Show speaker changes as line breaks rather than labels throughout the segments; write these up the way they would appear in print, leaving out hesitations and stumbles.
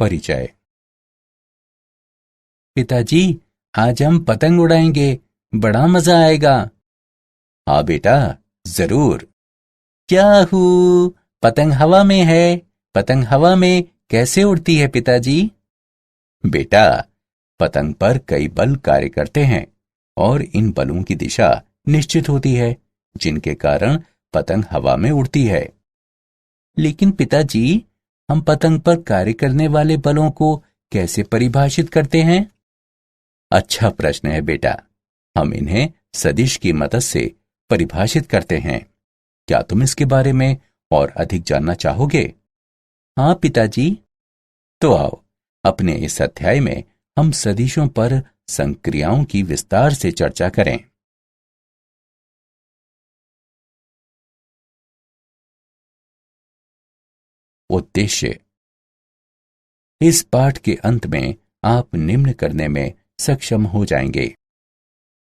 परिचय। पिताजी, आज हम पतंग उड़ाएंगे, बड़ा मजा आएगा। हाँ बेटा, जरूर। याहू, पतंग हवा में है। पतंग हवा में कैसे उड़ती है पिताजी? बेटा, पतंग पर कई बल कार्य करते हैं और इन बलों की दिशा निश्चित होती है, जिनके कारण पतंग हवा में उड़ती है। लेकिन पिताजी, हम पतंग पर कार्य करने वाले बलों को कैसे परिभाषित करते हैं? अच्छा प्रश्न है बेटा। हम इन्हें सदिश की मदद से परिभाषित करते हैं। क्या तुम इसके बारे में और अधिक जानना चाहोगे? हाँ पिताजी। तो आओ, अपने इस अध्याय में हम सदिशों पर संक्रियाओं की विस्तार से चर्चा करें। उद्देश्य। इस पाठ के अंत में आप निम्न करने में सक्षम हो जाएंगे।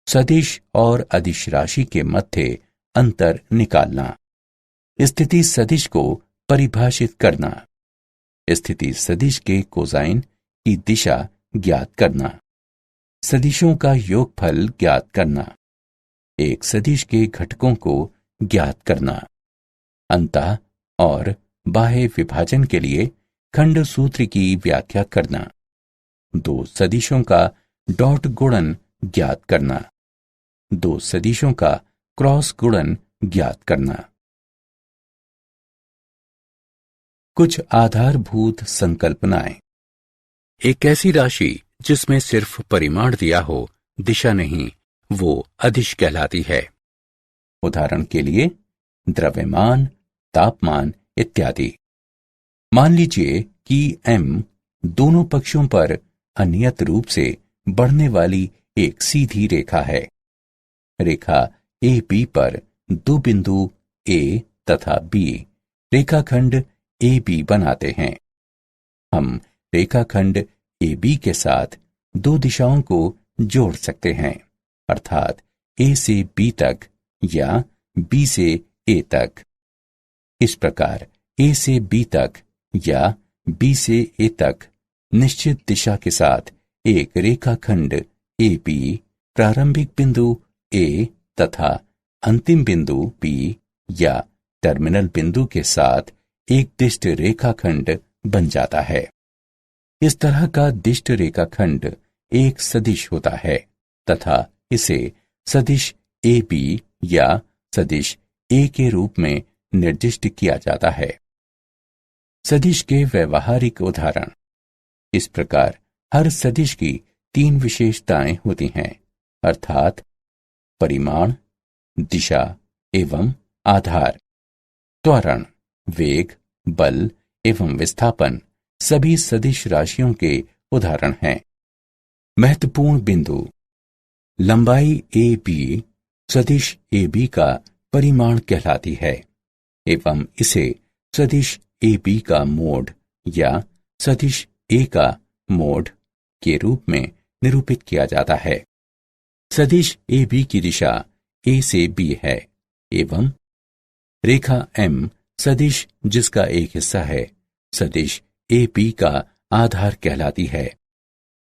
सदिश और अदिश राशि के मध्य अंतर निकालना, स्थिति सदिश को परिभाषित करना, स्थिति सदिश के कोसाइन की दिशा ज्ञात करना, सदिशों का योगफल ज्ञात करना, एक सदिश के घटकों को ज्ञात करना, अंतः और बाह्य विभाजन के लिए खंड सूत्र की व्याख्या करना, दो सदिशों का डॉट गुणन ज्ञात करना, दो सदिशों का क्रॉस गुणन ज्ञात करना। कुछ आधारभूत संकल्पनाएं। एक ऐसी राशि जिसमें सिर्फ परिमाण दिया हो, दिशा नहीं, वो अदिश कहलाती है। उदाहरण के लिए द्रव्यमान, तापमान इत्यादि। मान लीजिए कि m दोनों पक्षों पर अनियत रूप से बढ़ने वाली एक सीधी रेखा है। रेखा AB पर दो बिंदु A तथा B रेखाखंड AB बनाते हैं। हम रेखाखंड AB के साथ दो दिशाओं को जोड़ सकते हैं, अर्थात A से B तक या B से A तक। इस प्रकार A से B तक या B से A तक निश्चित दिशा के साथ एक रेखाखंड AB प्रारंभिक बिंदु A तथा अंतिम बिंदु B या टर्मिनल बिंदु के साथ एक दिष्ट रेखाखंड बन जाता है। इस तरह का दिष्ट रेखाखंड एक सदिश होता है तथा इसे सदिश AB या सदिश A के रूप में निर्दिष्ट किया जाता है। सदिश के व्यवहारिक उदाहरण। इस प्रकार हर सदिश की तीन विशेषताएं होती हैं, अर्थात परिमाण, दिशा एवं आधार। त्वरण, वेग, बल एवं विस्थापन सभी सदिश राशियों के उदाहरण हैं। महत्वपूर्ण बिंदु। लंबाई AB सदिश AB का परिमाण कहलाती है एवं इसे सदिश AB का मोड या सदिश A का मोड के रूप में निरूपित किया जाता है। सदिश AB की दिशा A से B है एवं रेखा M सदिश जिसका एक हिस्सा है सदिश AB का आधार कहलाती है।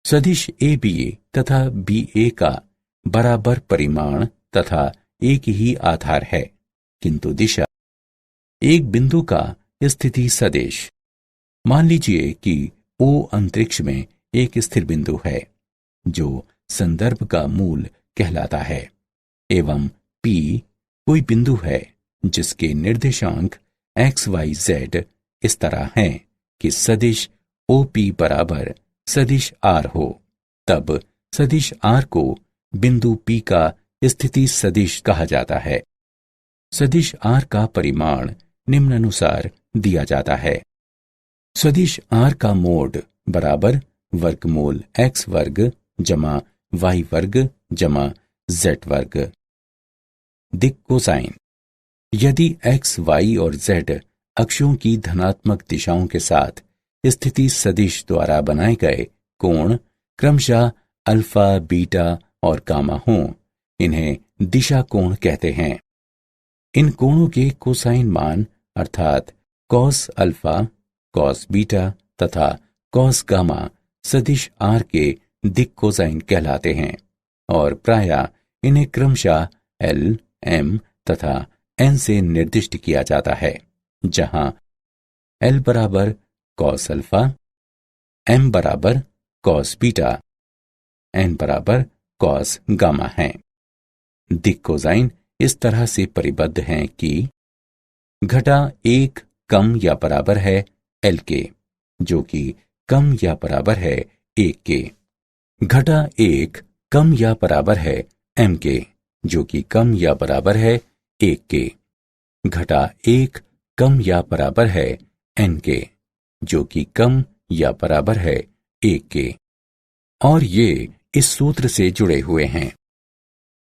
सदिश AB तथा BA का बराबर परिमाण तथा एक ही आधार है, किंतु दिशा। एक बिंदु का स्थिति सदिश। मान लीजिए कि O अंतरिक्ष में एक स्थिर बिंदु है जो संदर्भ का मूल कहलाता है एवं P कोई बिंदु है जिसके निर्देशांक XYZ इस तरह हैं कि सदिश OP बराबर सदिश R हो, तब सदिश R को बिंदु P का स्थिति सदिश कहा जाता है। सदिश R का परिमाण निम्नानुसार दिया जाता है। सदिश R का मोड बराबर वर्गमूल x वर्ग जमा y वर्ग जमा z वर्ग। दिक् कोसाइन। यदि x, y और z अक्षों की धनात्मक दिशाओं के साथ स्थिति सदिश द्वारा बनाए गए कोण क्रमशः अल्फा, बीटा और गामा हों, इन्हें दिशा कोण कहते हैं। इन कोणों के कोसाइन मान अर्थात कॉस अल्फा, कॉस बीटा तथा कॉस गामा सदिश आर के दिक कोसाइन कहलाते हैं और प्रायः इन्हें क्रमशः एल, एम तथा एन से निर्दिष्ट किया जाता है, जहां एल बराबर कॉस अल्फा, एम बराबर कॉस बीटा, एन बराबर कॉस गामा है। दिक कोसाइन इस तरह से परिबद्ध हैं कि घटा 1 कम या बराबर है एल के, जो कि कम या बराबर है 1 के। घटा 1 कम या बराबर है एम के, जो कि कम या बराबर है 1 के। घटा 1 कम या बराबर है एन के, जो कि कम या बराबर है 1 के। और ये इस सूत्र से जुड़े हुए हैं,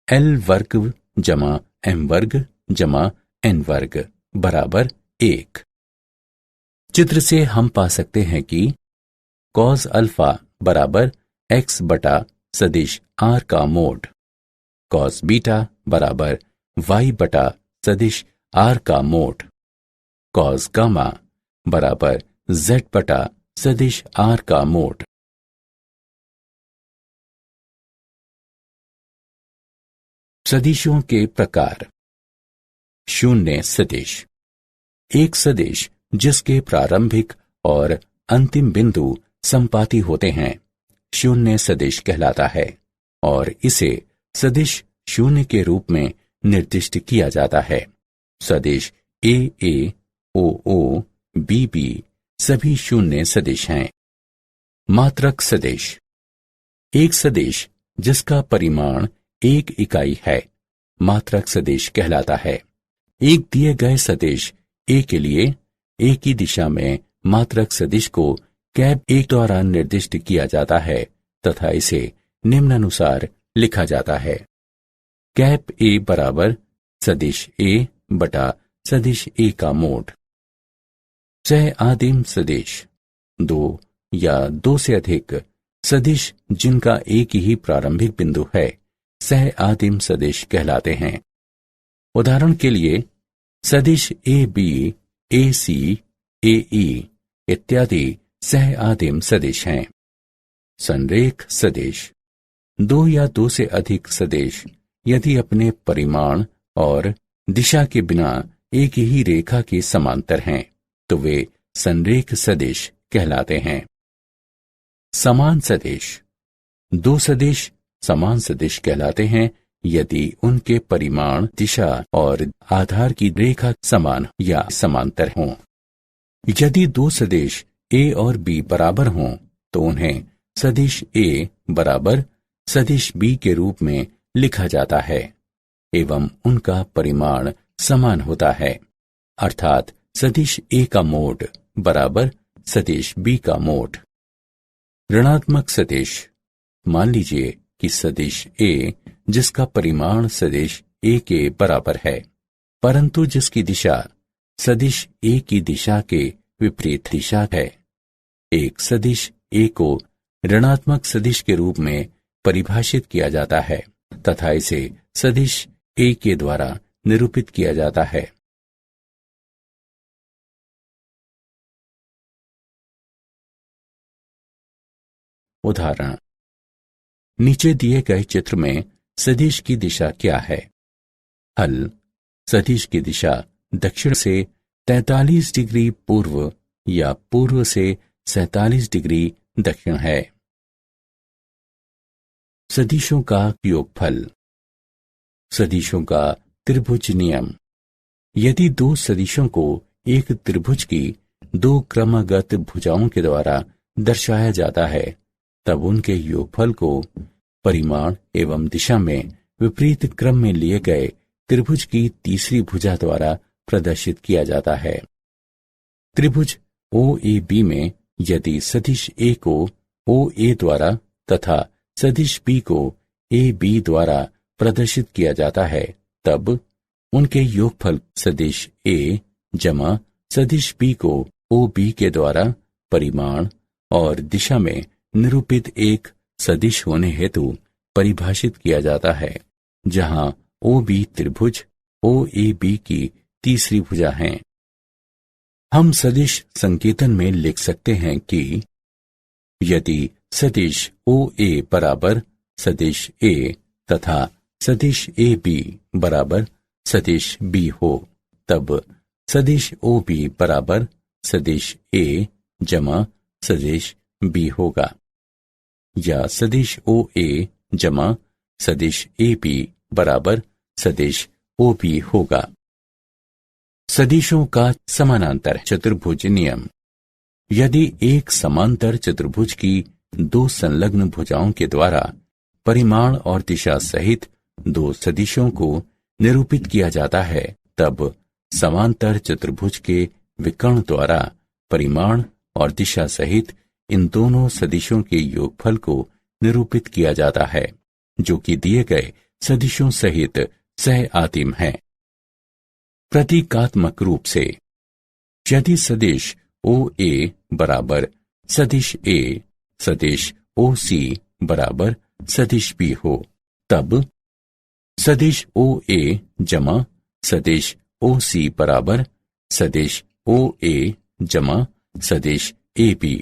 एल वर्ग जमा एम वर्ग जमा एन वर्ग बराबर 1। चित्र से हम पा सकते हैं कि कॉस अल्फा बराबर एक्स बटा सदिश आर का मोड, कॉस बीटा बराबर वाई बटा सदिश आर का मोड, कॉस गामा बराबर जेड बटा सदिश आर का मोड। सदिशों के प्रकार। शून्य सदिश, एक सदिश जिसके प्रारंभिक और अंतिम बिंदु संपाती होते हैं, शून्य सदिश कहलाता है और इसे सदिश शून्य के रूप में निर्दिष्ट किया जाता है। सदिश ए ए, ओ ओ, बी बी सभी शून्य सदिश हैं। मात्रक सदिश, एक सदिश जिसका परिमाण 1 इकाई है, मात्रक सदिश कहलाता है। एक दिए गए सदिश ए के लिए ए की दिशा में मात्रक सदिश को कैप 1 द्वारा निर्दिष्ट किया जाता है तथा इसे निम्नानुसार लिखा जाता है। कैप ए बराबर सदिश ए बटा सदिश ए का मोड। सह आदिम सदिश, 2 या 2 से अधिक सदिश जिनका एक ही प्रारंभिक बिंदु है, सह आदिम सदिश कहलाते हैं। उदाहरण के लिए सदिश ए बी, ए सी, ए ई इत्यादि सह आदिम सदिश हैं। संरेख सदिश, 2 या 2 से अधिक सदिश यदि अपने परिमाण और दिशा के बिना एक ही रेखा के समांतर हैं, तो वे संरेख सदिश कहलाते हैं। समान सदिश, 2 सदिश समान सदिश कहलाते हैं यदि उनके परिमाण, दिशा और आधार की रेखा समान या समांतर हों। यदि 2 सदिश ए और बी बराबर हों, तो उन्हें सदिश ए बराबर सदिश बी के रूप में लिखा जाता है एवं उनका परिमाण समान होता है, अर्थात सदिश ए का मोड बराबर सदिश बी का मोड। ऋणात्मक सदिश, मान लीजिए कि सदिश ए जिसका परिमाण सदिश ए के बराबर है, परंतु जिसकी दिशा सदिश ए की दिशा के विपरीत दिशा है। एक सदिश ए को ऋणात्मक सदिश के रूप में परिभाषित किया जाता है तथा इसे सदिश ए के द्वारा निरूपित किया जाता है। उदाहरण, नीचे दिए गए चित्र में सदिश की दिशा क्या है? हल, सदिश की दिशा दक्षिण से 43 डिग्री पूर्व या पूर्व से 47 डिग्री दक्षिण है। सदिशों का योगफल। सदिशों का त्रिभुज नियम। यदि 2 सदिशों को एक त्रिभुज की 2 क्रमगत भुजाओं के द्वारा दर्शाया जाता है, तब उनके योगफल को परिमाण एवं दिशा में विपरीत क्रम में लिए गए त्रिभुज की तीसरी भुजा द्वारा प्रदर्शित किया जाता है। त्रिभुज ओ ए बी में यदि सदिश ए को ओ ए द्वारा तथा सदिश बी को ए बी द्वारा प्रदर्शित किया जाता है, तब उनके योगफल सदिश ए जमा सदिश बी को ओ बी के द्वारा परिमाण और दिशा में निरूपित एक सदिश होने हेतु परिभाषित किया जाता है, जहां ओ बी त्रिभुज ओ ए बी की तीसरी भुजा है। हम सदिश संकेतन में लिख सकते हैं कि यदि सदिश ओ ए बराबर सदिश ए तथा सदिश ए बी बराबर सदिश बी हो, तब सदिश ओ बी बराबर सदिश ए जमा सदिश बी होगा, या सदिश ओ ए जमा सदिश ए बी बराबर सदिश ओ बी होगा। सदिशों का समानांतर चतुर्भुज नियम। यदि एक समांतर चतुर्भुज की दो संलग्न भुजाओं के द्वारा परिमाण और दिशा सहित दो सदिशों को निरूपित किया जाता है, तब समांतर चतुर्भुज के विकर्ण द्वारा परिमाण और दिशा सहित इन दोनों सदिशों के योगफल को निरूपित किया जाता है, जो कि दिए गए सदिशों सहित सह आदिम है। प्रतीकात्मक रूप से, यदि सदिश ओ ए बराबर सदिश ए सदिश ओ सी बराबर सदिश बी हो, तब सदिश ओ ए जमा सदिश ओ सी बराबर सदिश ओ ए जमा सदिश ए बी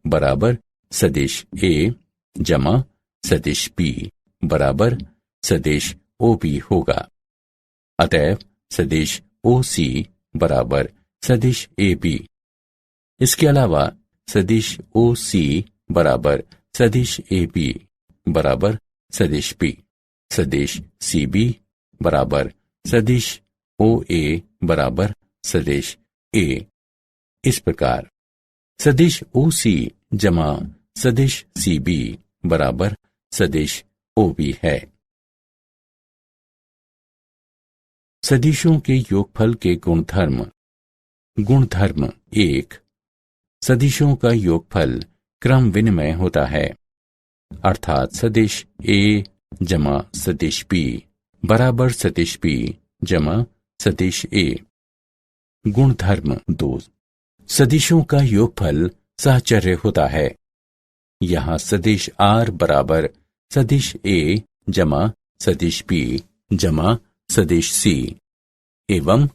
बराबर सदिश ए जमा सदिश बी बराबर सदिश ओ बी होगा। अतएव सदिश ओ सी बराबर सदिश ए बी। इसके अलावा सदिश ओ सी बराबर सदिश ए बी बराबर सदिश बी, सदिश सी बी बराबर सदिश ओ ए बराबर सदिश ए। इस प्रकार सदिश ओ सी जमा सदिश सी बी बराबर सदिश ओ बी है। सदिशों के योगफल के गुणधर्म। गुणधर्म 1, सदिशों का योगफल क्रम विनिमय होता है, अर्थात सदिश ए जमा सदिश बी बराबर सदिश बी जमा सदिश ए। गुणधर्म 2, सदिशों का योगफल साहचर्य होता है। यहाँ सदिश आर बराबर सदिश ए जमा सदिश बी जमा सदिश सी एवं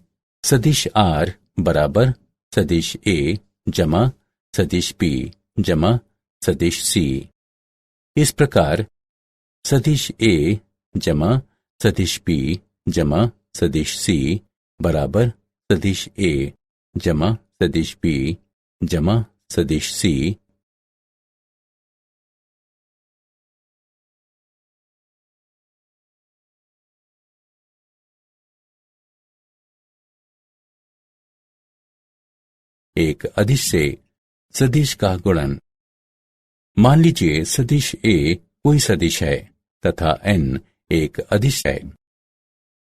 सदिश आर बराबर सदिश ए जमा सदिश बी जमा सदिश सी। इस प्रकार सदिश ए जमा सदिश बी जमा सदिश सी बराबर सदिश ए जमा सदिश बी जमा सदिश सी एक अदिश से सदिश का गुणन। मान लीजिए सदिश ए कोई सदिश है तथा n एक अदिश है।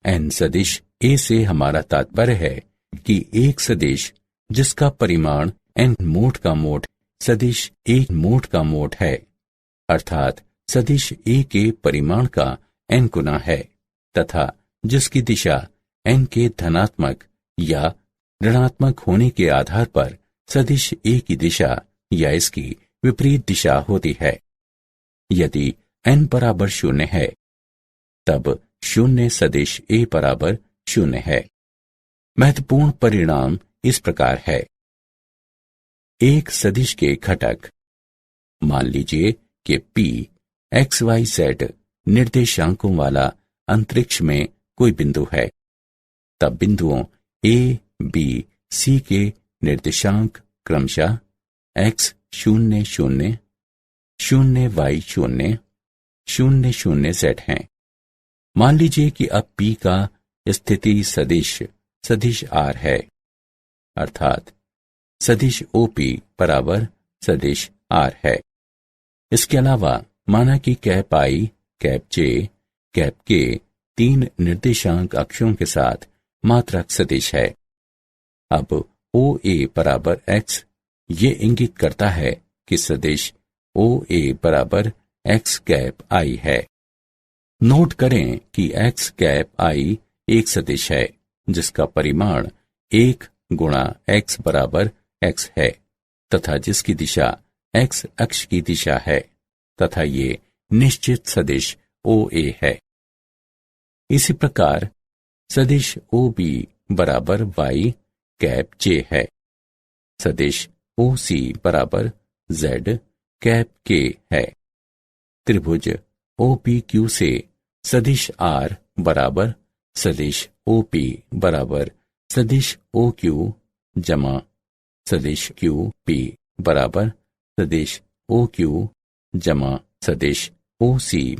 n सदिश ए से हमारा तात्पर्य है कि एक सदिश जिसका परिमाण n मोड का मोड सदिश ए मोड का मोड है, अर्थात सदिश ए के परिमाण का n गुना है, तथा जिसकी दिशा n के धनात्मक या ऋणात्मक होने के आधार पर सदिश ए की दिशा या इसकी विपरीत दिशा होती है। यदि n बराबर 0 है, तब 0 सदिश ए बराबर 0 है। महत्वपूर्ण परिणाम इस प्रकार है। एक सदिश के घटक। मान लीजिए कि P x y z निर्देशांकों वाला अंतरिक्ष में कोई बिंदु है, तब बिंदुओं A, B, C के निर्देशांक क्रमशः x 0 0 0 y 0 0 0 z हैं। मान लीजिए कि अब P का स्थिति सदिश सदिश R है, अर्थात सदिश OP बराबर सदिश R है। इसके अलावा माना कि cap I, cap J, cap K तीन निर्देशांक अक्षों के साथ मात्रक सदिश है। अब OA बराबर x ये इंगित करता है कि सदिश OA बराबर x कैप I है। नोट करें कि x कैप I एक सदिश है जिसका परिमाण 1 गुणा x बराबर x है तथा जिसकी दिशा x अक्ष की दिशा है तथा ये निश्चित सदिश OA है। इसी प्रकार सदिश OB बराबर y कैप J है। सदिश OC बराबर z कैप के है। त्रिभुज OPQ से सदिश R बराबर सदिश OP बराबर सदिश OQ जमा सदिश QP बराबर सदिश OQ जमा सदिश OC।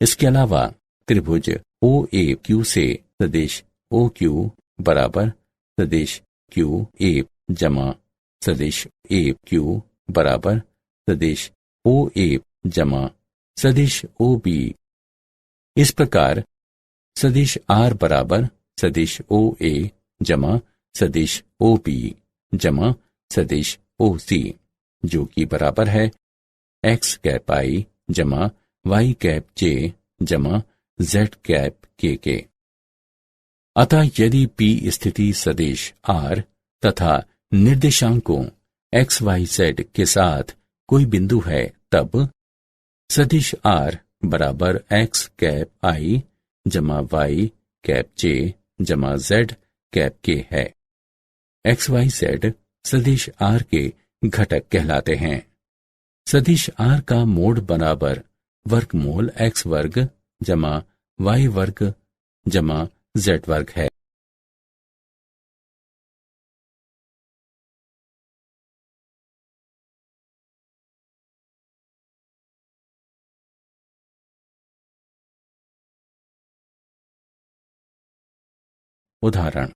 इसके अलावा त्रिभुज OAQ से सदिश OQ बराबर सदिश QA जमा सदिश AQ बराबर सदिश OA जमा सदिश OB। इस प्रकार सदिश R बराबर सदिश OA जमा सदिश OB जमा सदिश OC, जो कि बराबर है x कैप I जमा y कैप J जमा z कैप K के। अतः यदि P स्थिति सदिश R तथा निर्देशांकों x y z के साथ कोई बिंदु है, तब सदिश R बराबर x कैप I जमा y कैप J जमा z कैप K है। x y z सदिश R के घटक कहलाते हैं। सदिश R का मोड बराबर वर्गमूल x वर्ग जमा y वर्ग जमा z वर्ग है। उदाहरण,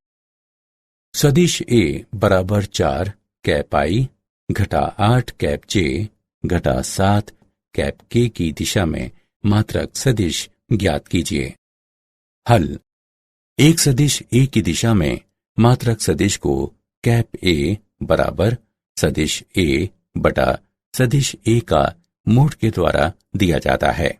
सदिश A बराबर 4 कैप I घटा 8 कैप J घटा 7 कैप K की दिशा में मात्रक सदिश ज्ञात कीजिए। हल, एक सदिश A की दिशा में मात्रक सदिश को कैप A बराबर सदिश A बटा सदिश A का मोड के द्वारा दिया जाता है।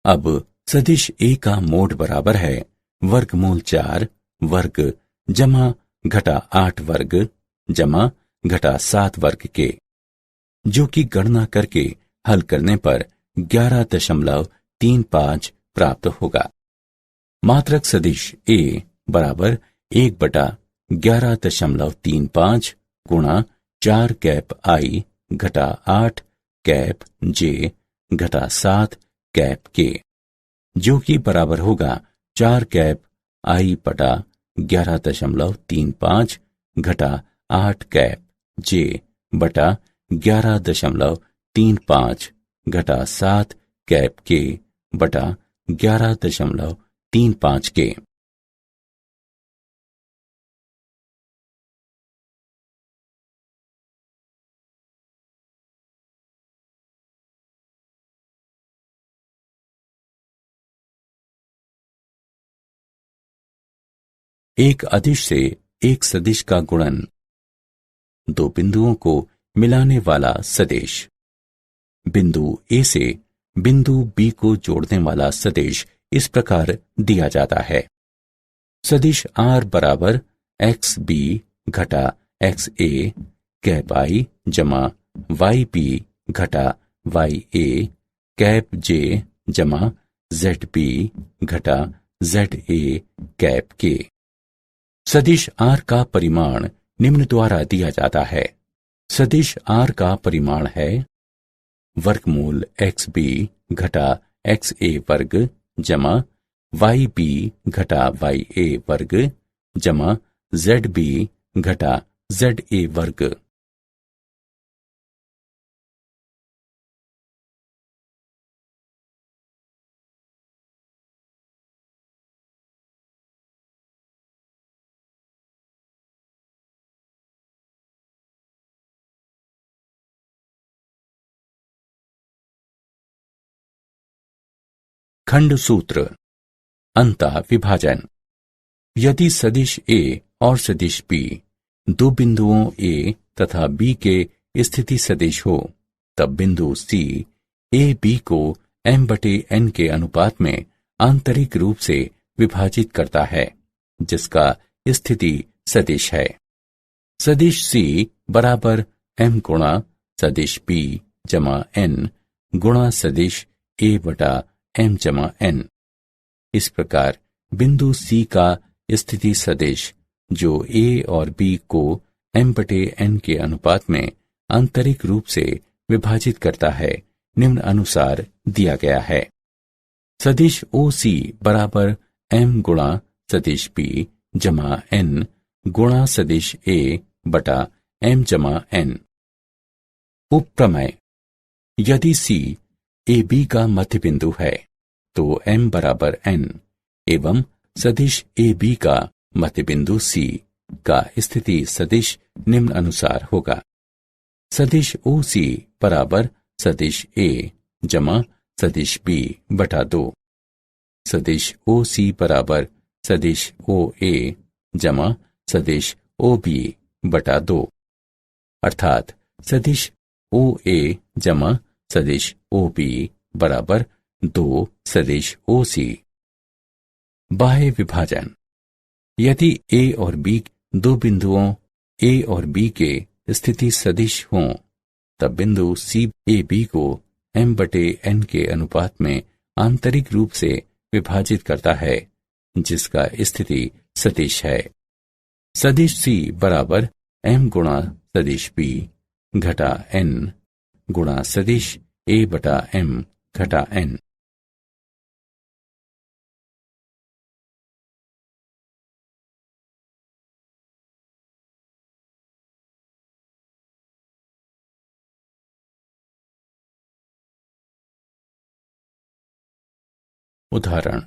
अब सदिश A का मोड बराबर है वर्गमूल 4 वर्ग जमा घटा 8 वर्ग जमा घटा 7 वर्ग के, जो कि गणना करके हल करने पर 11.35 प्राप्त होगा। मात्रक सदिश A बराबर 1 बटा 11.35 गुणा 4 कैप I घटा 8 कैप J घटा 7 कैप K, जो कि बराबर होगा 4 कैप I बटा 11.35 घटा 8 कैप J बटा 11.35 घटा 7 कैप K बटा 11.35 के। एक अदिश से एक सदिश का गुणन, दो बिंदुओं को मिलाने वाला सदिश। बिंदु A से बिंदु B को जोड़ने वाला सदिश इस प्रकार दिया जाता है। सदिश R बराबर XB घटा XA कैप I जमा YB घटा YA कैप J जमा ZB घटा ZA कैप K। सदिश R का परिमाण निम्न द्वारा दिया जाता है। सदिश R का परिमाण है वर्गमूल XB घटा XA वर्ग जमा YB घटा YA वर्ग जमा ZB घटा ZA वर्ग। खंड सूत्र अंतः विभाजन। यदि सदिश A और सदिश B दो बिंदुओं A तथा B के स्थिति सदिश हो, तब बिंदु C A B को m/n के अनुपात में आंतरिक रूप से विभाजित करता है, जिसका स्थिति सदिश है। सदिश C बराबर m गुणा सदिश B जमा n गुणा सदिश A बटा m जमा n। इस प्रकार बिंदु C का स्थिति सदिश, जो A और B को m/n के अनुपात में आंतरिक रूप से विभाजित करता है निम्न अनुसार दिया गया है। सदिश OC बराबर M गुणा सदिश B जमा N गुणा सदिश A बटा M जमा N। उपप्रमेय। यदि C AB का मध्य बिंदु है तो M बराबर N एवं सदिश AB का मध्य बिंदु C का स्थिति सदिश निम्न अनुसार होगा। सदिश OC बराबर सदिश A जमा सदिश B बटा 2। सदिश OC बराबर सदिश OA जमा सदिश OB बटा 2, अर्थात सदिश OA जमा सदिश OB बराबर 2 सदिश OC। बाह्य विभाजन। यदि A और B दो बिंदुओं A और B के स्थिति सदिश हों तब बिंदु CAB को M बटे N के अनुपात में आंतरिक रूप से विभाजित करता है जिसका स्थिति सदिश है। सदिश C बराबर M गुणा सदिश B घटा N गुणा सदिश A बटा M घटा N। उदाहरण।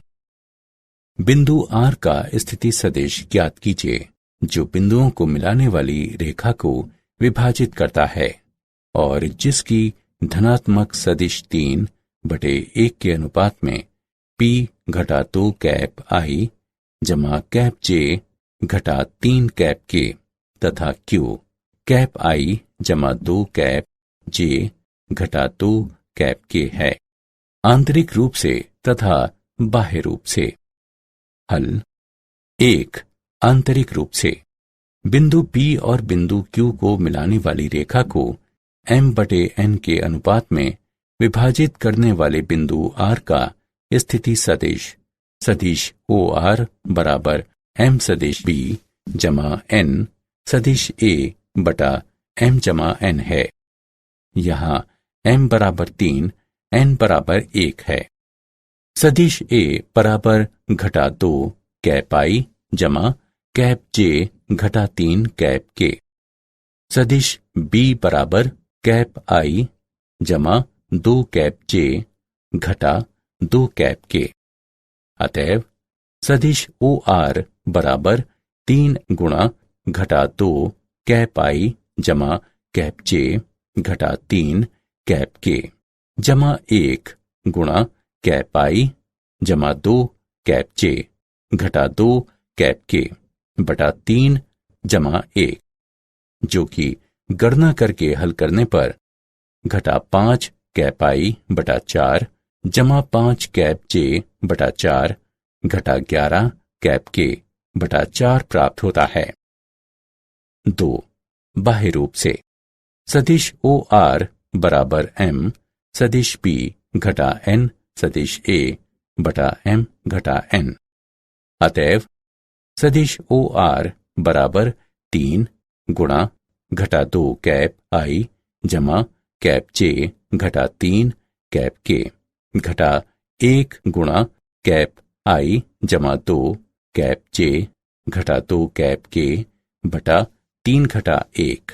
बिंदु R का स्थिति सदिश ज्ञात कीजिए जो बिंदुओं को मिलाने वाली रेखा को विभाजित करता है और जिसकी धनात्मक सदिश 3 बटे 1 के अनुपात में P घटा 2 कैप I जमा कैप J घटा 3 कैप K तथा Q कैप I जमा 2 कैप J घटा 2 कैप K है, आंतरिक रूप से तथा बाह्य रूप से। हल। 1. आंतरिक रूप से। बिंदु P और बिंदु Q को मिलाने वाली रेखा को M बटे N के अनुपात में विभाजित करने वाले बिंदु R का स्थिति सदिश सदिश OR बराबर M सदिश B जमा N सदिश A बटा M जमा N है। यहाँ M बराबर 3 N बराबर 1 है। सदिश A बराबर घटा 2 कैप I जमा कैप J घटा 3 कैप K। सदिश B बराबर कैप I जमा 2 कैप J घटा 2 कैप K। अतएव सदिश OR बराबर 3 गुणा घटा 2 कैप I जमा कैप J घटा 3 कैप K जमा 1 गुणा कैप I जमा 2 कैप J घटा 2 कैप K बटा 3 जमा 1, जो कि गणना करके हल करने पर घटा 5 कैप I बटा 4 जमा 5 कैप J बटा 4 घटा 11 कैप K बटा 4 प्राप्त होता है। 2. बाह्य रूप से। सदिश OR बराबर M सदिश B घटा N सदिश A बटा M घटा N। अतएव सदिश OR बराबर 3 गुणा घटा 2 कैप I जमा कैप J घटा 3 कैप K घटा 1 गुणा कैप I जमा 2 कैप J घटा 2 कैप K बटा 3 घटा 1,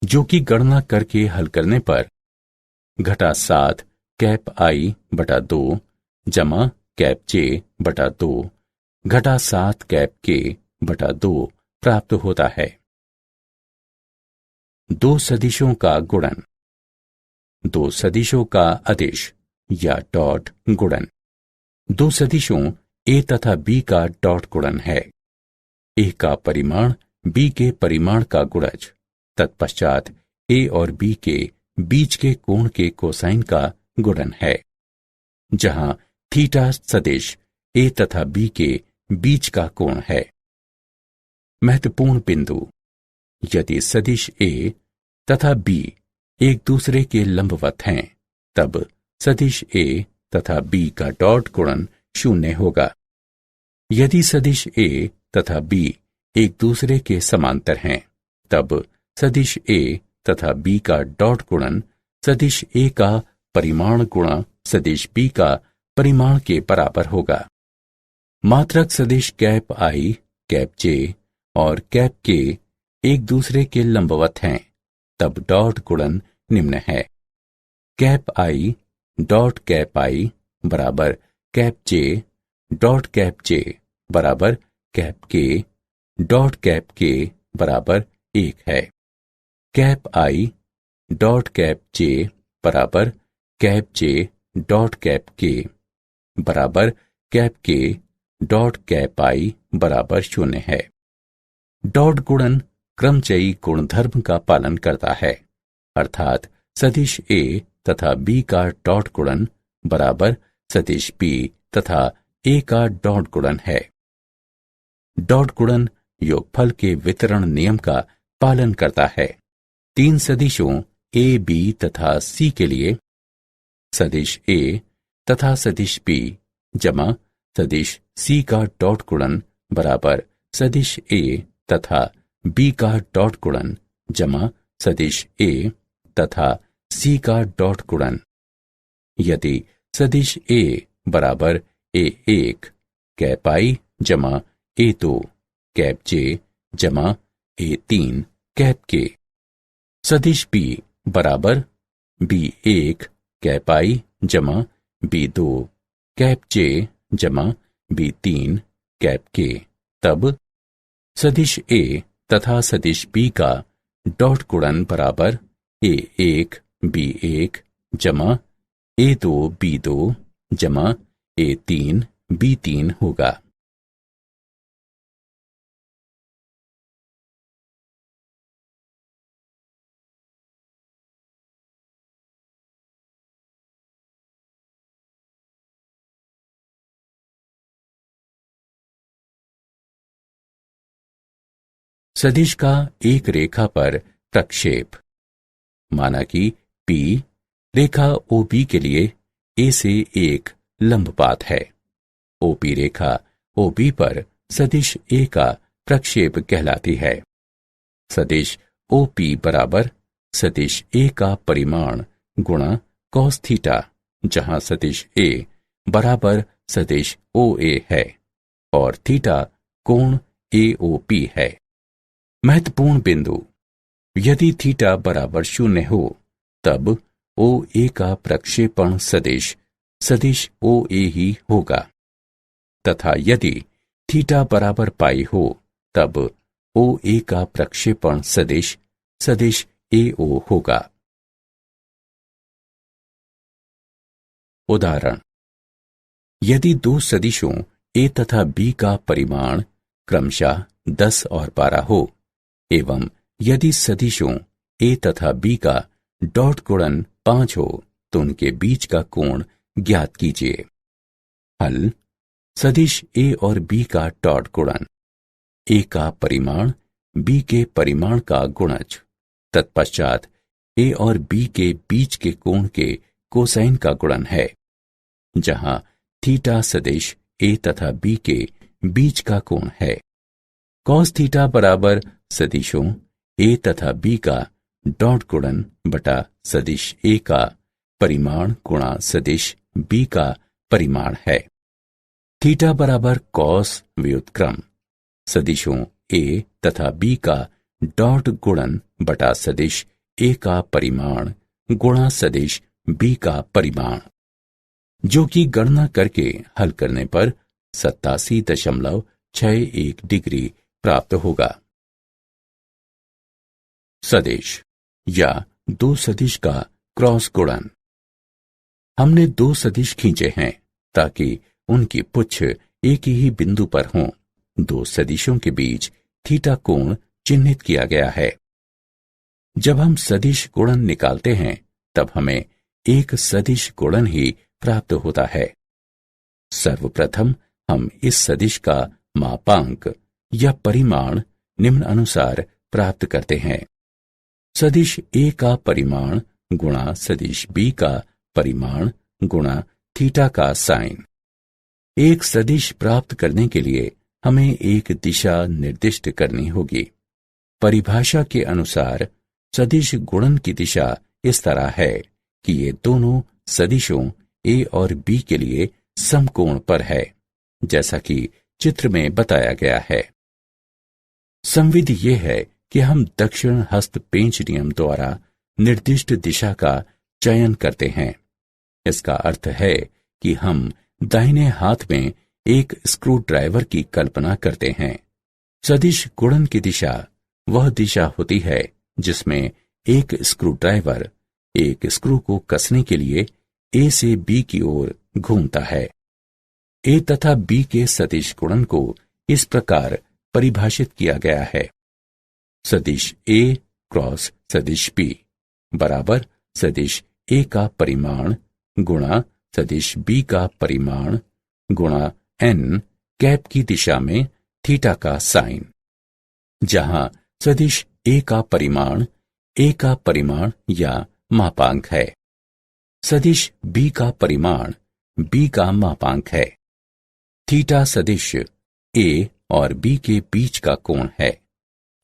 जो कि गणना करके हल करने पर घटा 7 कैप I बटा 2 जमा कैप J बटा 2 घटा 7 कैप K बटा 2 प्राप्त होता है। दो सदिशों का गुणन। दो सदिशों का अदिश या डॉट गुणन। दो सदिशों A तथा B का डॉट गुणन है। A का परिमाण B के परिमाण का गुणज तत्पश्चात A और B के बीच के कोण के कोसाइन का गुणन है, जहां थीटा सदिश A तथा B के बीच का कोण है। महत्वपूर्ण बिंदु। यदि सदिश A तथा B एक दूसरे के लंबवत हैं, तब सदिश A तथा B का डॉट गुणन 0 होगा। यदि सदिश A तथा B एक दूसरे के समांतर हैं, तब सदिश A तथा B का डॉट गुणन सदिश ए का परिमाण गुणा सदिश बी का परिमाण के बराबर होगा। मात्रक सदिश कैप आई, कैप जे और कैप के एक दूसरे के लंबवत हैं, तब डॉट गुणन निम्न है। कैप आई डॉट कैप आई बराबर कैप जे डॉट कैप जे बराबर कैप के डॉट कैप के बराबर 1 है। कैप आई डॉट कैप जे बराबर कैप जे डॉट कैप के बराबर कैप के डॉट कैप आई बराबर 0 है। डॉट गुणन क्रमचयी गुणधर्म का पालन करता है, अर्थात सदिश ए तथा बी का डॉट गुणन बराबर सदिश बी तथा ए का डॉट गुणन है। डॉट गुणन योगफल के वितरण नियम का पालन करता है। 3 सदिशों ए, बी तथा सी के लिए सदिश ए तथा सदिश बी जमा सदिश सी का डॉट गुणन बराबर सदिश ए तथा बी का डॉट गुणन जमा सदिश ए तथा सी का डॉट गुणन। यदि सदिश ए बराबर ए1 कैप आई जमा ए2 कैप जे जमा ए3 कैप के, सदिश बी बराबर बी1 कैप आई जमा बी2 कैप जे जमा बी3 कैप के, तब सदिश ए तथा सदिश बी का डॉट गुणन बराबर ए1 बी1 जमा ए2 बी2 जमा ए3 बी3 होगा। सदिश का एक रेखा पर प्रक्षेप। माना कि P रेखा OB के लिए A से एक लंबपात है। OP रेखा OB पर सदिश A का प्रक्षेप कहलाती है। सदिश OP बराबर सदिश A का परिमाण गुणा cos थीटा, जहां सदिश A बराबर सदिश OA है और थीटा कोण AOP है। महत्वपूर्ण बिंदु, यदि थीटा बराबर 0 हो तब OA का प्रक्षेपण सदिश सदिश OA ही होगा, तथा यदि थीटा बराबर पाई हो तब OA का प्रक्षेपण सदिश सदिश AO होगा। उदाहरण, यदि 2 सदिशों A तथा B का परिमाण क्रमशः 10 और 12 हो एवं यदि सदिशों A तथा B का डॉट गुणन 5 हो तो उनके बीच का कोण ज्ञात कीजिए। हल, सदिश A और B का डॉट गुणन, A का परिमाण B के परिमाण का गुणज, तत्पश्चात A और B के बीच के कोण के कोसाइन का गुणन है, जहां थीटा सदिश A तथा B के बीच का कोण है। cos थीटा बराबर सदिशों A तथा B का डॉट गुणन बटा सदिश A का परिमाण गुणा सदिश B का परिमाण है। थीटा बराबर cos व्युत्क्रम सदिशों A तथा B का डॉट गुणन बटा सदिश A का परिमाण गुणा सदिश B का परिमाण, जो कि गणना करके हल करने पर 87.61 डिग्री प्राप्त होगा। सदिश या 2 सदिश का क्रॉस गुणन। हमने 2 सदिश खींचे हैं ताकि उनकी पुच्छ एक ही बिंदु पर हों। 2 सदिशों के बीच थीटा कोण चिन्हित किया गया है। जब हम सदिश गुणन निकालते हैं तब हमें एक सदिश गुणन ही प्राप्त होता है। सर्वप्रथम हम इस सदिश का मापांक या परिमाण निम्न अनुसार प्राप्त करते हैं। सदिश A का परिमाण गुणा सदिश B का परिमाण गुणा थीटा का साइन। एक सदिश प्राप्त करने के लिए हमें एक दिशा निर्दिष्ट करनी होगी। परिभाषा के अनुसार सदिश गुणन की दिशा इस तरह है कि ये दोनों सदिशों ए और बी के लिए समकोण पर है, जैसा कि चित्र में बताया गया है। संविधि ये है कि हम दक्षिण हस्त पेंच नियम द्वारा निर्दिष्ट दिशा का चयन करते हैं। इसका अर्थ है कि हम दाहिने हाथ में एक स्क्रू ड्राइवर की कल्पना करते हैं। सदिश गुणन की दिशा वह दिशा होती है जिसमें एक स्क्रू ड्राइवर एक स्क्रू को कसने के लिए ए से बी की ओर घूमता है। ए तथा बी के सदिश गुणन को इस प्रकार परिभाषित किया गया है। सदिश ए क्रॉस सदिश बी बराबर सदिश ए का परिमाण गुणा सदिश बी का परिमाण गुणा एन कैप की दिशा में थीटा का साइन, जहां सदिश ए का परिमाण या मापांक है, सदिश बी का परिमाण बी का मापांक है। थीटा सदिश ए और बी के बीच का कोण है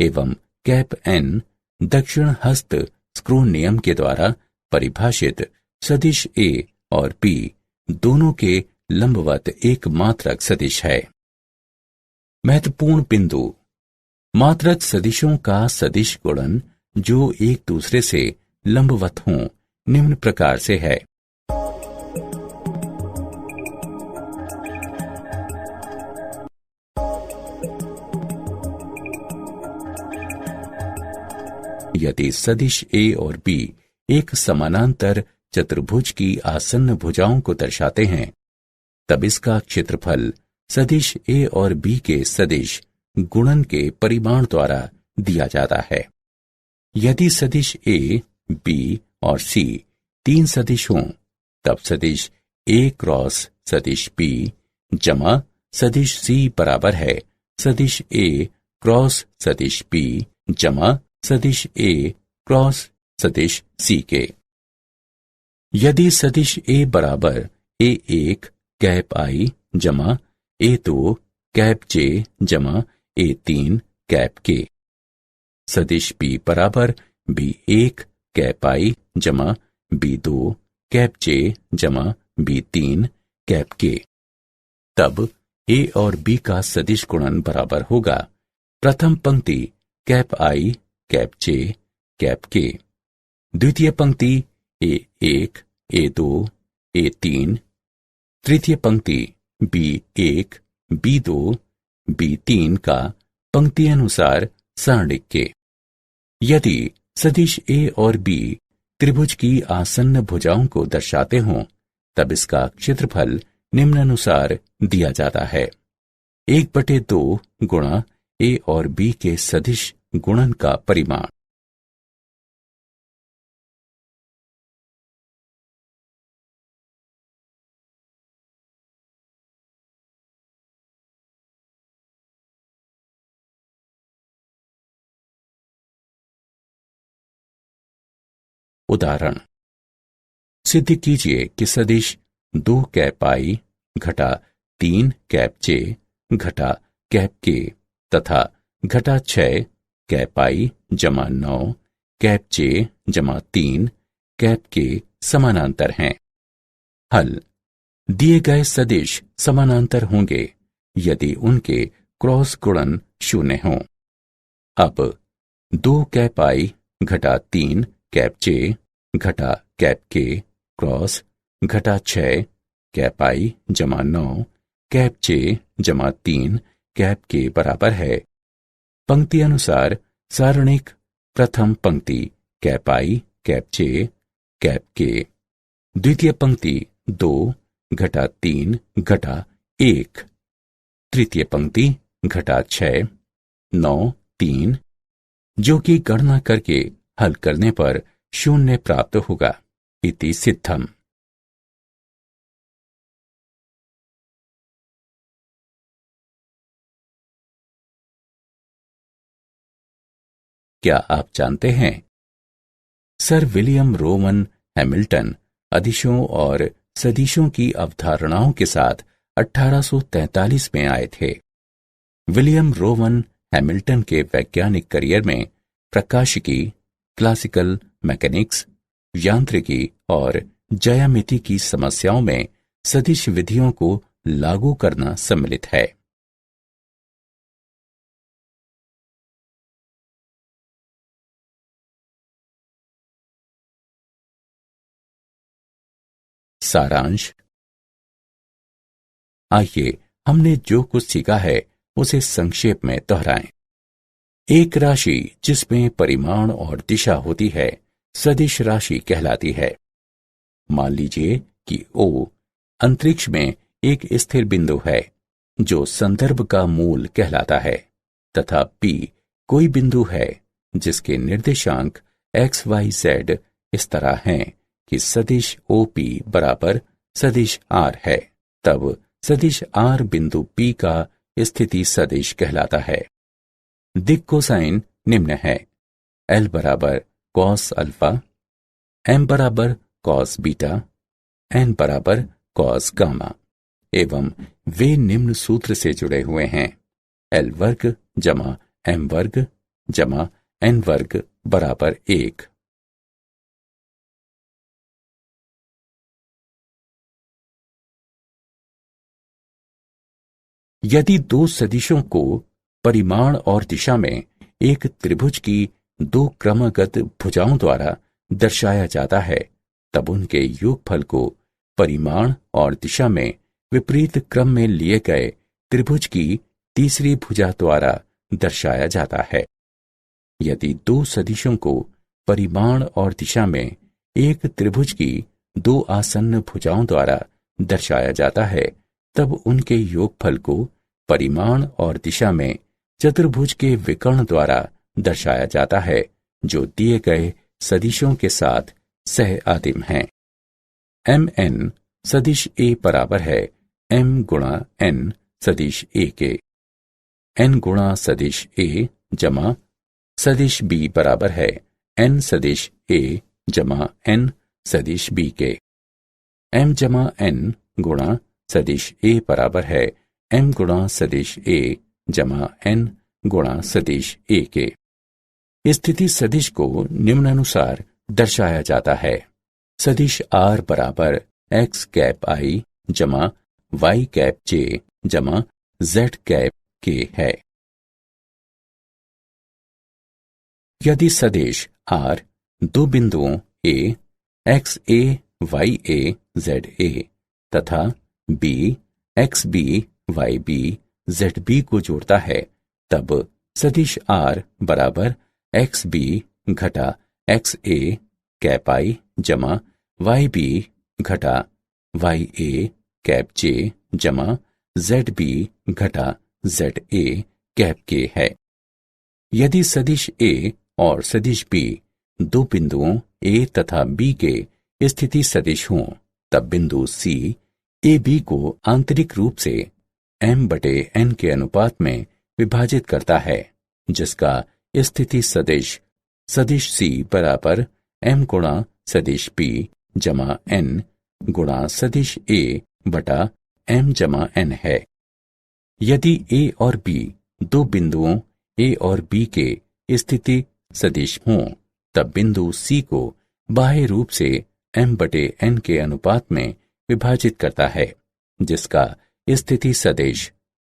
एवं कैप एन दक्षिण हस्त स्क्रू नियम के द्वारा परिभाषित सदिश ए और बी दोनों के लंबवत एक मात्रक सदिश है। महत्वपूर्ण बिंदु, मात्रक सदिशों का सदिश गुणन जो एक दूसरे से लंबवत हों निम्न प्रकार से है। यदि सदिश ए और बी एक समानांतर चतुर्भुज की आसन्न भुजाओं को दर्शाते हैं, तब इसका क्षेत्रफल सदिश ए और बी के सदिश गुणन के परिमाण द्वारा दिया जाता है। यदि सदिश ए, बी और सी तीन सदिश हों, तब सदिश ए क्रॉस सदिश बी जमा सदिश सी बराबर है सदिश ए क्रॉस सदिश बी जमा सदिश ए क्रॉस सदिश सी के। यदि सदिश ए बराबर ए1 कैप आई जमा ए2 कैप जे जमा ए3 कैप के, सदिश बी बराबर बी1 कैप आई जमा बी2 कैप जे जमा बी3 कैप के, तब ए और बी का सदिश गुणन बराबर होगा प्रथम पंक्ति कैप आई कैप जे कैप के, द्वितीय पंक्ति ए1 ए2 ए3, तृतीय पंक्ति बी1 बी2 बी3 का पंक्ति अनुसार सारणिक के। यदि सदिश ए और बी त्रिभुज की आसन्न भुजाओं को दर्शाते हों, तब इसका क्षेत्रफल निम्नानुसार दिया जाता है 1/2 गुणा ए और बी के सदिश गुणन का परिमाण। उदाहरण, सिद्ध कीजिए कि सदिश 2 कैप आई घटा 3 कैप जे घटा कैप के तथा घटा 6 कैप आई जमा 9 कैप जे जमा 3 कैप के समानांतर हैं। हल, दिए गए सदिश समानांतर होंगे यदि उनके क्रॉस गुणन 0 हों। अब 2 कैप आई घटा 3 कैप जे घटा कैप के क्रॉस घटा 6 कैप आई जमा 9 कैप जे जमा 3 कैप के बराबर है पंक्ति अनुसार सारणिक प्रथम पंक्ति कैप आई कैप जे कैप के, द्वितीय पंक्ति 2 घटा 3 घटा 1, तृतीय पंक्ति घटा 6 9 3, जो कि गणना करके हल करने पर 0 प्राप्त होगा। इति सिद्धम। क्या आप जानते हैं, सर विलियम रोवन हैमिल्टन अदिशों और सदिशों की अवधारणाओं के साथ 1843 में आए थे। विलियम रोवन हैमिल्टन के वैज्ञानिक करियर में प्रकाशिकी क्लासिकल मैकेनिक्स, यांत्रिकी और ज्यामिति की समस्याओं में सदिश विधियों को लागू करना सम्मिलित है। सारांश। आइए हमने जो कुछ सीखा है उसे संक्षेप में दोहराएं। एक राशि जिसमें परिमाण और दिशा होती है सदिश राशि कहलाती है। मान लीजिए कि O अंतरिक्ष में एक स्थिर बिंदु है जो संदर्भ का मूल कहलाता है, तथा P कोई बिंदु है जिसके निर्देशांक x, y, z इस तरह हैं कि सदिश OP बराबर सदिश R है। तब सदिश R बिंदु P का स्थिति सदिश कहलाता है। दिक् कोसाइन निम्न है: L बराबर cos अल्फा, M बराबर cos बीटा, N बराबर cos गामा, एवं वे निम्न सूत्र से जुड़े हुए हैं: L वर्ग जमा M वर्ग जमा N वर्ग बराबर 1। यदि दो सदिशों को परिमाण और दिशा में एक त्रिभुज की दो क्रमगत भुजाओं द्वारा दर्शाया जाता है, तब उनके योगफल को परिमाण और दिशा में विपरीत क्रम में लिए गए त्रिभुज की तीसरी भुजा द्वारा दर्शाया जाता है। यदि दो सदिशों को परिमाण और दिशा में एक त्रिभुज की दो आसन्न भुजाओं द्वारा दर्शाया जाता है, तब उनके योगफल को परिमाण और दिशा में चतुर्भुज के विकर्ण द्वारा दर्शाया जाता है, जो दिए गए सदिशों के साथ सह आदिम हैं। mn सदिश A बराबर है m गुणा n सदिश A के। n गुणा सदिश A जमा सदिश B बराबर है n सदिश A जमा n सदिश B के। m जमा n गुणा सदिश A बराबर है m गुणा सदिश A जमा n गुणा सदिश A के। स्थिति सदिश को निम्नानुसार दर्शाया जाता है: सदिश R बराबर x कैप I जमा y कैप J जमा z कैप K है। यदि सदिश R दो बिंदुओं A x A y A z A तथा B x B y B z B को जोड़ता है, तब सदिश R बराबर x B घटा x A कैप I जमा y B घटा y A कैप J जमा z B घटा z A कैप K है। यदि सदिश A और सदिश B दो बिंदुओं A तथा B के स्थिति सदिश हों, तब बिंदु C A B को आंतरिक रूप से m/n के अनुपात में विभाजित करता है, जिसका स्थिति सदिश सदिश C बराबर m गुणा सदिश B जमा n गुणा सदिश A बटा m जमा n है। यदि A और B दो बिंदुओं A और B के स्थिति सदिश हों, तब बिंदु C को बाह्य रूप से m/n के अनुपात में विभाजित करता है, जिसका स्थिति सदिश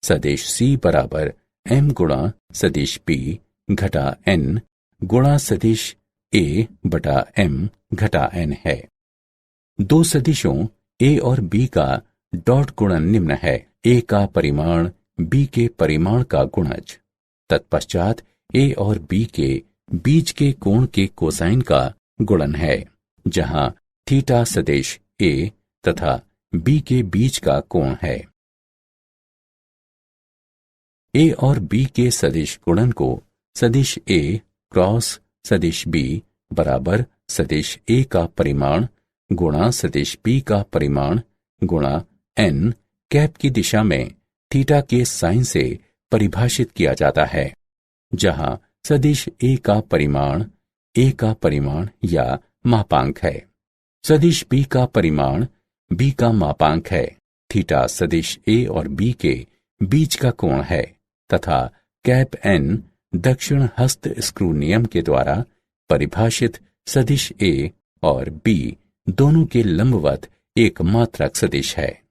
सदिश C बराबर m गुणा सदिश B घटा n गुणा सदिश A बटा m घटा n है। दो सदिशों A और B का डॉट गुणन निम्न है: A का परिमाण B के परिमाण का गुणज, तत्पश्चात A और B के बीच के कोण के कोसाइन का गुणन है, जहां थीटा सदिश A तथा B के बीच का कोण है। A और B के सदिश गुणन को सदिश A क्रॉस सदिश B बराबर सदिश A का परिमाण गुणा सदिश B का परिमाण गुणा n कैप की दिशा में थीटा के साइन से परिभाषित किया जाता है, जहां सदिश A का परिमाण या मापांक है, सदिश B का परिमाण B का मापांक है, थीटा सदिश A और B के बीच का कोण है, तथा कैप n दक्षिण हस्त स्क्रू नियम के द्वारा परिभाषित सदिश A और बी दोनों के लंबवत एक मात्रक सदिश है।